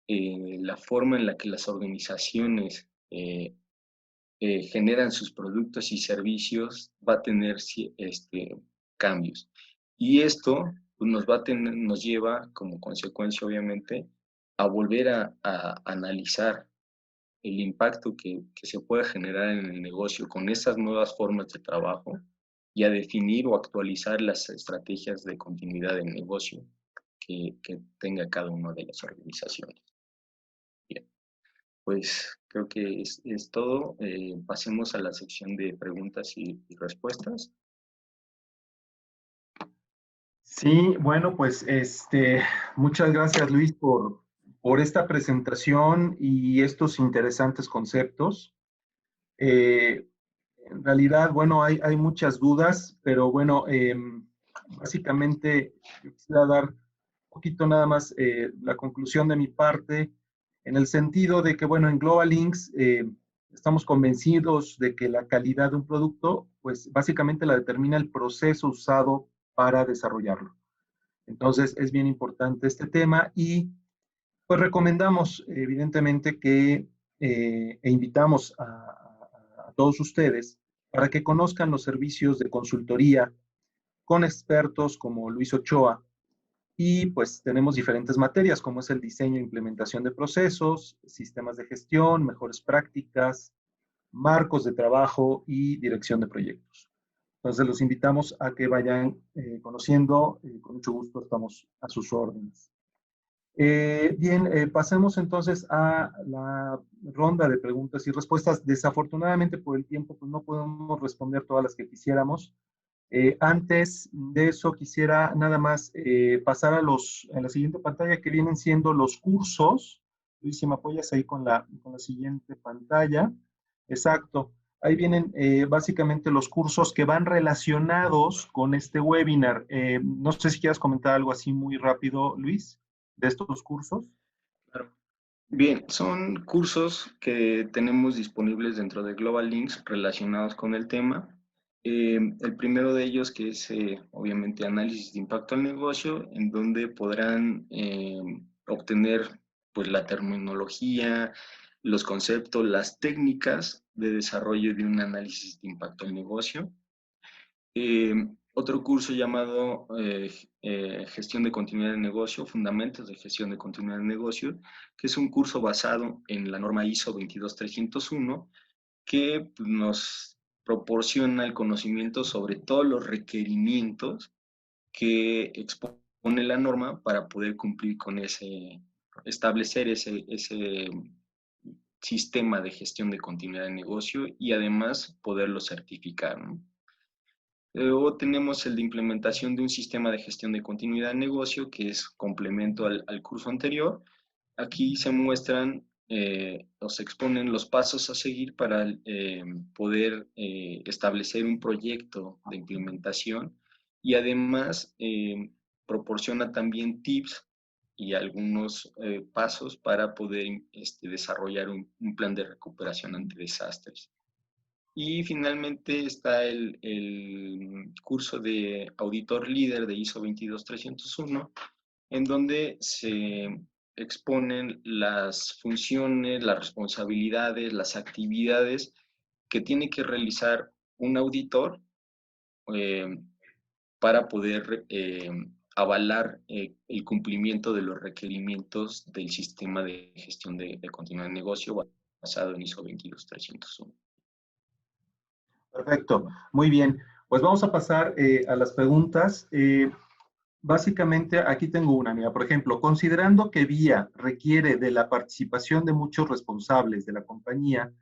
la forma en la que las organizaciones generan sus productos y servicios va a tener cambios. Y esto pues, nos lleva como consecuencia, obviamente, a volver a analizar el impacto que se puede generar en el negocio con estas nuevas formas de trabajo y a definir o actualizar las estrategias de continuidad del negocio que tenga cada una de las organizaciones. Bien, pues creo que es todo. Pasemos a la sección de preguntas y respuestas. Sí, bueno, pues muchas gracias Luis por esta presentación y estos interesantes conceptos. En realidad, bueno, hay muchas dudas, pero bueno, básicamente yo quisiera dar un poquito nada más la conclusión de mi parte, en el sentido de que, bueno, en Global Links estamos convencidos de que la calidad de un producto, pues básicamente la determina el proceso usado para desarrollarlo. Entonces, es bien importante este tema y pues recomendamos evidentemente que e invitamos a todos ustedes para que conozcan los servicios de consultoría con expertos como Luis Ochoa y pues tenemos diferentes materias como es el diseño e implementación de procesos, sistemas de gestión, mejores prácticas, marcos de trabajo y dirección de proyectos. Entonces los invitamos a que vayan conociendo, con mucho gusto estamos a sus órdenes. Bien, pasemos entonces a la ronda de preguntas y respuestas. Desafortunadamente por el tiempo pues no podemos responder todas las que quisiéramos. Antes de eso quisiera nada más pasar a la siguiente pantalla que vienen siendo los cursos. Luis, si me apoyas ahí con la siguiente pantalla. Exacto. Ahí vienen básicamente los cursos que van relacionados con este webinar. No sé si quieras comentar algo así muy rápido, Luis, de estos cursos. Claro. Bien, son cursos que tenemos disponibles dentro de Global Links relacionados con el tema. El primero de ellos que es obviamente análisis de impacto al negocio, en donde podrán obtener pues la terminología, los conceptos, las técnicas de desarrollo de un análisis de impacto al negocio. Otro curso llamado Gestión de Continuidad de Negocio, Fundamentos de Gestión de Continuidad de Negocio, que es un curso basado en la norma ISO 22301, que nos proporciona el conocimiento sobre todos los requerimientos que expone la norma para poder cumplir con establecer ese sistema de gestión de continuidad de negocio y además poderlo certificar, ¿no? Luego tenemos el de implementación de un sistema de gestión de continuidad de negocio, que es complemento al curso anterior. Aquí se muestran o se exponen los pasos a seguir para poder establecer un proyecto de implementación y además proporciona también tips y algunos pasos para poder desarrollar un plan de recuperación ante desastres. Y finalmente está el curso de auditor líder de ISO 22301, en donde se exponen las funciones, las responsabilidades, las actividades que tiene que realizar un auditor eh, para poder avalar el cumplimiento de los requerimientos del sistema de gestión de continuidad de negocio basado en ISO 22301. Perfecto, muy bien. Pues vamos a pasar a las preguntas. Básicamente, aquí tengo una, mira, por ejemplo, considerando que VIA requiere de la participación de muchos responsables de la compañía,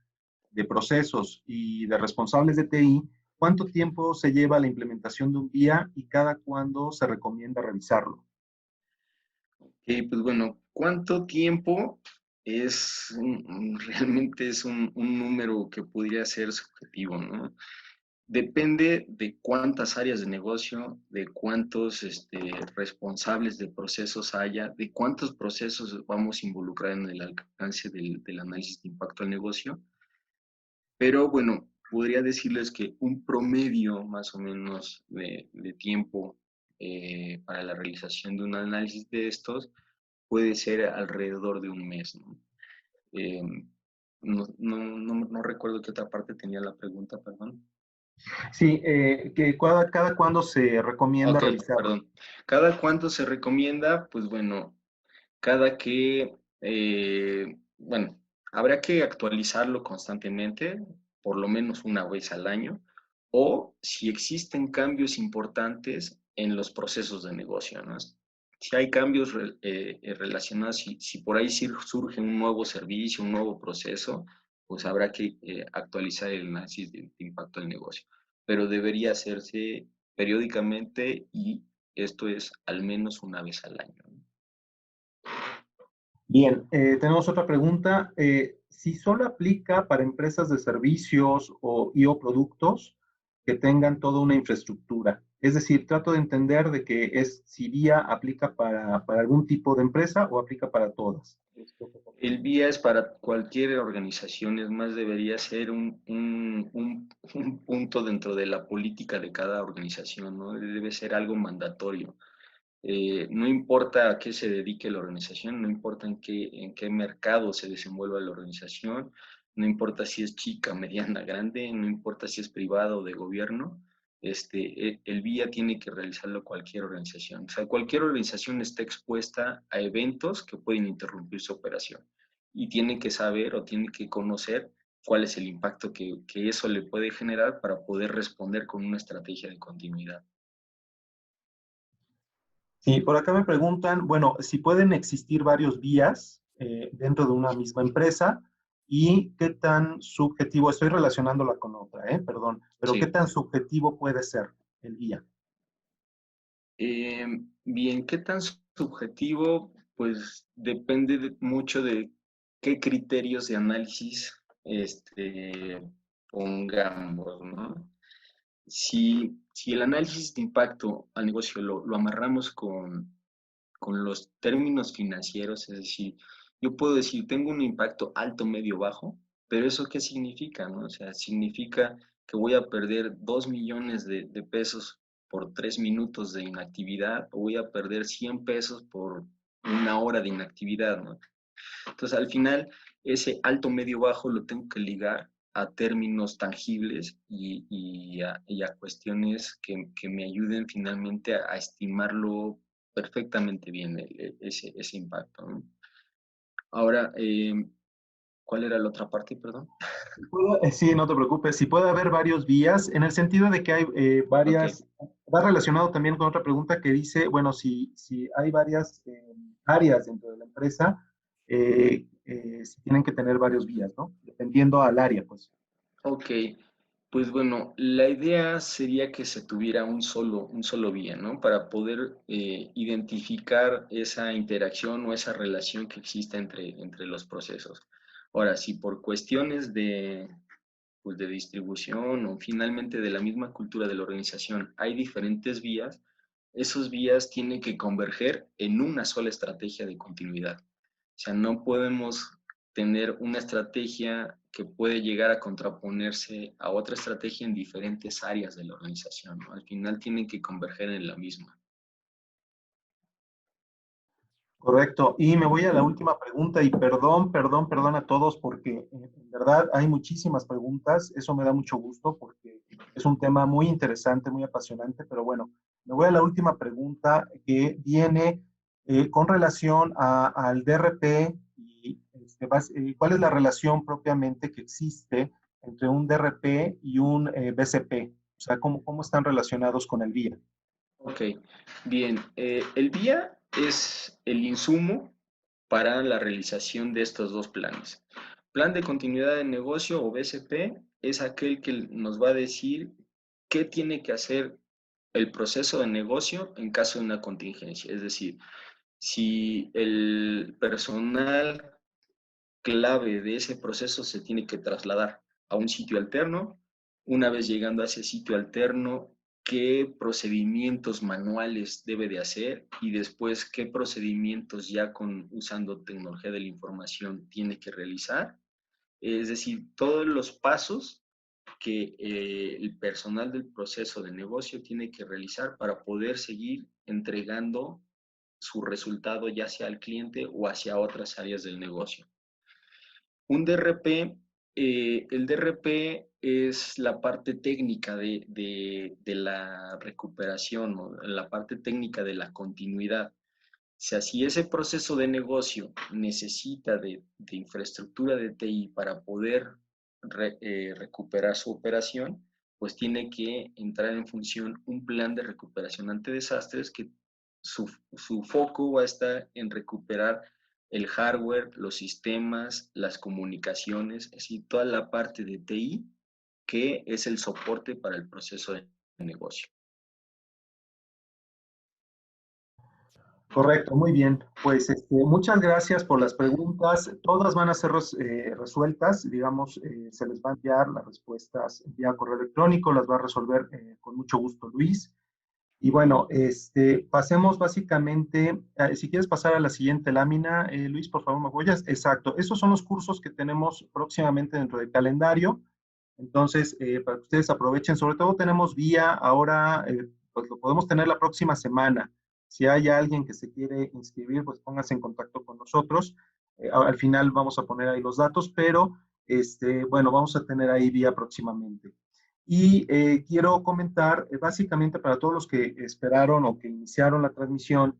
de procesos y de responsables de TI, ¿cuánto tiempo se lleva la implementación de un VIA y cada cuándo se recomienda revisarlo? Pues bueno, ¿cuánto tiempo es realmente es un número que podría ser subjetivo, ¿no? Depende de cuántas áreas de negocio, de cuántos responsables de procesos haya, de cuántos procesos vamos a involucrar en el alcance del análisis de impacto al negocio. Pero bueno, podría decirles que un promedio más o menos de tiempo para la realización de un análisis de estos puede ser alrededor de un mes, ¿no? No recuerdo qué otra parte tenía la pregunta, perdón. Sí, que cada cuándo se recomienda Ok, realizarlo. perdón. ¿Cada cuánto se recomienda? Pues bueno, cada que, bueno, habrá que actualizarlo constantemente, por lo menos una vez al año, o si existen cambios importantes en los procesos de negocio, ¿no? Si hay cambios relacionados, si por ahí surge un nuevo servicio, un nuevo proceso, pues habrá que actualizar el análisis de impacto del negocio. Pero debería hacerse periódicamente y esto es al menos una vez al año, ¿no? Bien, tenemos otra pregunta. Si solo aplica para empresas de servicios o productos que tengan toda una infraestructura. Es decir, trato de entender de que si VIA aplica para algún tipo de empresa o aplica para todas. El vía es para cualquier organización, es más, debería ser un punto dentro de la política de cada organización, ¿no? Debe ser algo mandatorio. No importa a qué se dedique la organización, no importa en qué mercado se desenvuelva la organización, no importa si es chica, mediana, grande, no importa si es privado o de gobierno, el vía tiene que realizarlo cualquier organización. O sea, cualquier organización está expuesta a eventos que pueden interrumpir su operación y tiene que saber o tiene que conocer cuál es el impacto que eso le puede generar para poder responder con una estrategia de continuidad. Sí, por acá me preguntan, bueno, si pueden existir varios vías dentro de una misma empresa y qué tan subjetivo, estoy relacionándola con otra, perdón, pero qué Sí. tan subjetivo puede ser el vía. Eh, Bien, ¿qué tan subjetivo? Pues depende mucho de qué criterios de análisis pongamos, ¿no? Si el análisis de impacto al negocio lo amarramos con los términos financieros, es decir, yo puedo decir, tengo un impacto alto, medio, bajo, pero ¿eso qué significa, no? O sea, significa que voy a perder 2 millones de pesos por 3 minutos de inactividad o voy a perder 100 pesos por una hora de inactividad, ¿no? Entonces, al final, ese alto, medio, bajo lo tengo que ligar a términos tangibles y a cuestiones que me ayuden finalmente a estimarlo perfectamente bien, ese impacto, ¿no? Ahora, ¿cuál era la otra parte, perdón? Sí, no te preocupes. Si puede haber varios vías, en el sentido de que hay Ok, varias, va relacionado también con otra pregunta que dice, bueno, si hay varias áreas dentro de la empresa, si tienen que tener varios vías, ¿no? Dependiendo al área, pues. ok. Pues bueno, la idea sería que se tuviera un solo vía, ¿no? Para poder identificar esa interacción o esa relación que existe entre los procesos. Ahora, si por cuestiones pues de distribución o finalmente de la misma cultura de la organización hay diferentes vías, esos vías tienen que converger en una sola estrategia de continuidad. O sea, no podemos tener una estrategia que puede llegar a contraponerse a otra estrategia en diferentes áreas de la organización, ¿no? Al final tienen que converger en la misma. Correcto. Y me voy a la última pregunta y perdón a todos porque en verdad hay muchísimas preguntas. Eso me da mucho gusto porque es un tema muy interesante, muy apasionante, pero bueno, me voy a la última pregunta que viene con relación al DRP y cuál es la relación propiamente que existe entre un DRP y un BCP. O sea, cómo están relacionados con el VIA. Ok, bien. El VIA es el insumo para la realización de estos dos planes. Plan de continuidad de negocio o BCP es aquel que nos va a decir qué tiene que hacer el proceso de negocio en caso de una contingencia. Es decir, si el personal clave de ese proceso se tiene que trasladar a un sitio alterno. Una vez llegando a ese sitio alterno, qué procedimientos manuales debe de hacer y después qué procedimientos ya usando tecnología de la información tiene que realizar. Es decir, todos los pasos que el personal del proceso de negocio tiene que realizar para poder seguir entregando su resultado ya sea al cliente o hacia otras áreas del negocio. Un DRP, el DRP es la parte técnica de la recuperación, ¿no? La parte técnica de la continuidad. O sea, si ese proceso de negocio necesita de infraestructura de TI para poder recuperar su operación, pues tiene que entrar en función un plan de recuperación ante desastres que su foco va a estar en recuperar el hardware, los sistemas, las comunicaciones, es decir, toda la parte de TI que es el soporte para el proceso de negocio. Correcto, muy bien. Pues muchas gracias por las preguntas. Todas van a ser resueltas, digamos, se les va a enviar las respuestas vía correo electrónico, las va a resolver con mucho gusto Luis. Y bueno, pasemos básicamente, si quieres pasar a la siguiente lámina, Luis, por favor, me apoyas. Exacto, esos son los cursos que tenemos próximamente dentro del calendario. Entonces, para que ustedes aprovechen, sobre todo tenemos vía ahora, pues lo podemos tener la próxima semana. Si hay alguien que se quiere inscribir, pues póngase en contacto con nosotros. Al final vamos a poner ahí los datos, pero bueno, vamos a tener ahí vía próximamente. Y quiero comentar, básicamente para todos los que esperaron o que iniciaron la transmisión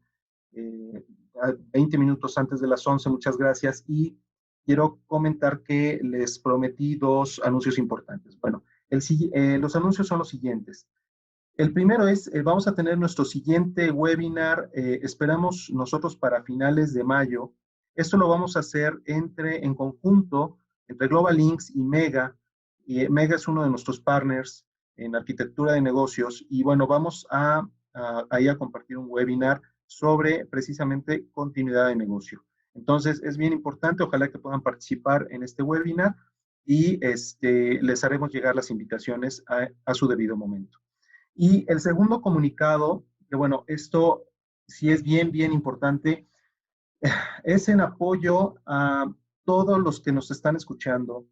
20 minutos antes de las 11, muchas gracias. Y quiero comentar que les prometí dos anuncios importantes. Bueno, los anuncios son los siguientes. El primero es, vamos a tener nuestro siguiente webinar, esperamos nosotros para finales de mayo. Esto lo vamos a hacer en conjunto entre Global Links y Mega. Y Mega es uno de nuestros partners en arquitectura de negocios. Y bueno, vamos ahí a compartir un webinar sobre precisamente continuidad de negocio. Entonces, es bien importante, ojalá que puedan participar en este webinar y les haremos llegar las invitaciones a su debido momento. Y el segundo comunicado, que bueno, esto sí es bien, bien importante, es en apoyo a todos los que nos están escuchando,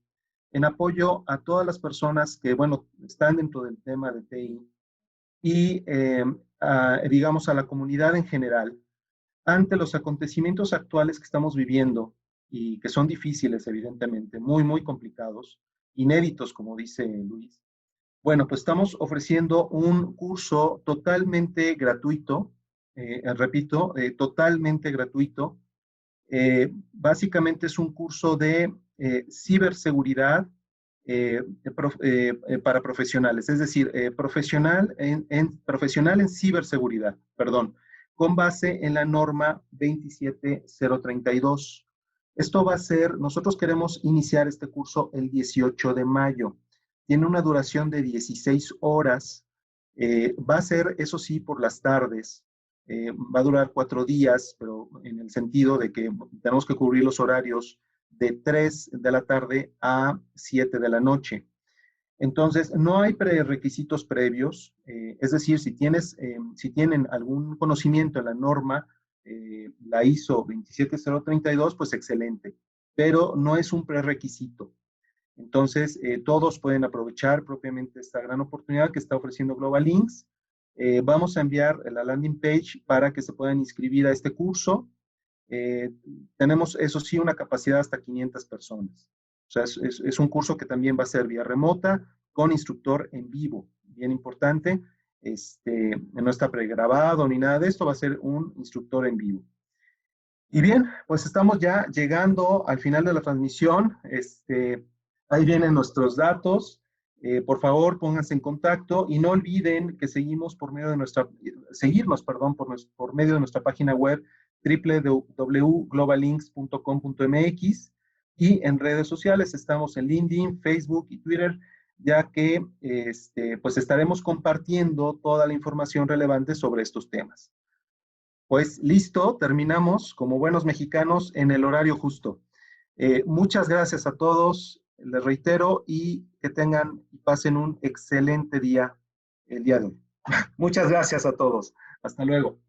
en apoyo a todas las personas que, bueno, están dentro del tema de TI y, digamos, a la comunidad en general, ante los acontecimientos actuales que estamos viviendo y que son difíciles, evidentemente, muy, muy complicados, inéditos, como dice Luis. Bueno, pues estamos ofreciendo un curso totalmente gratuito, repito, totalmente gratuito. Básicamente es un curso de ciberseguridad para profesionales, es decir, profesional en ciberseguridad, perdón, con base en la norma 27032. Esto va a ser, nosotros queremos iniciar este curso el 18 de mayo. Tiene una duración de 16 horas. Va a ser, eso sí, por las tardes. Va a durar 4 días, pero en el sentido de que tenemos que cubrir los horarios de 3 de la tarde a 7 de la noche. Entonces, no hay requisitos previos, es decir, si tienen algún conocimiento en la norma, la ISO 27032, pues excelente, pero no es un prerequisito. Entonces, todos pueden aprovechar propiamente esta gran oportunidad que está ofreciendo Global Links. Vamos a enviar la landing page para que se puedan inscribir a este curso. Tenemos, eso sí, una capacidad hasta 500 personas. O sea, es un curso que también va a ser vía remota con instructor en vivo. Bien importante, no está pregrabado ni nada de esto, va a ser un instructor en vivo. Y bien, pues estamos ya llegando al final de la transmisión. Ahí vienen nuestros datos. Por favor, pónganse en contacto y no olviden que seguimos por medio de seguirnos, perdón, por medio de nuestra página web www.globallinks.com.mx y en redes sociales estamos en LinkedIn, Facebook y Twitter, ya que pues estaremos compartiendo toda la información relevante sobre estos temas. Pues listo, terminamos como buenos mexicanos en el horario justo. Muchas gracias a todos, les reitero, y que tengan y pasen un excelente día el día de hoy. Muchas gracias a todos. Hasta luego.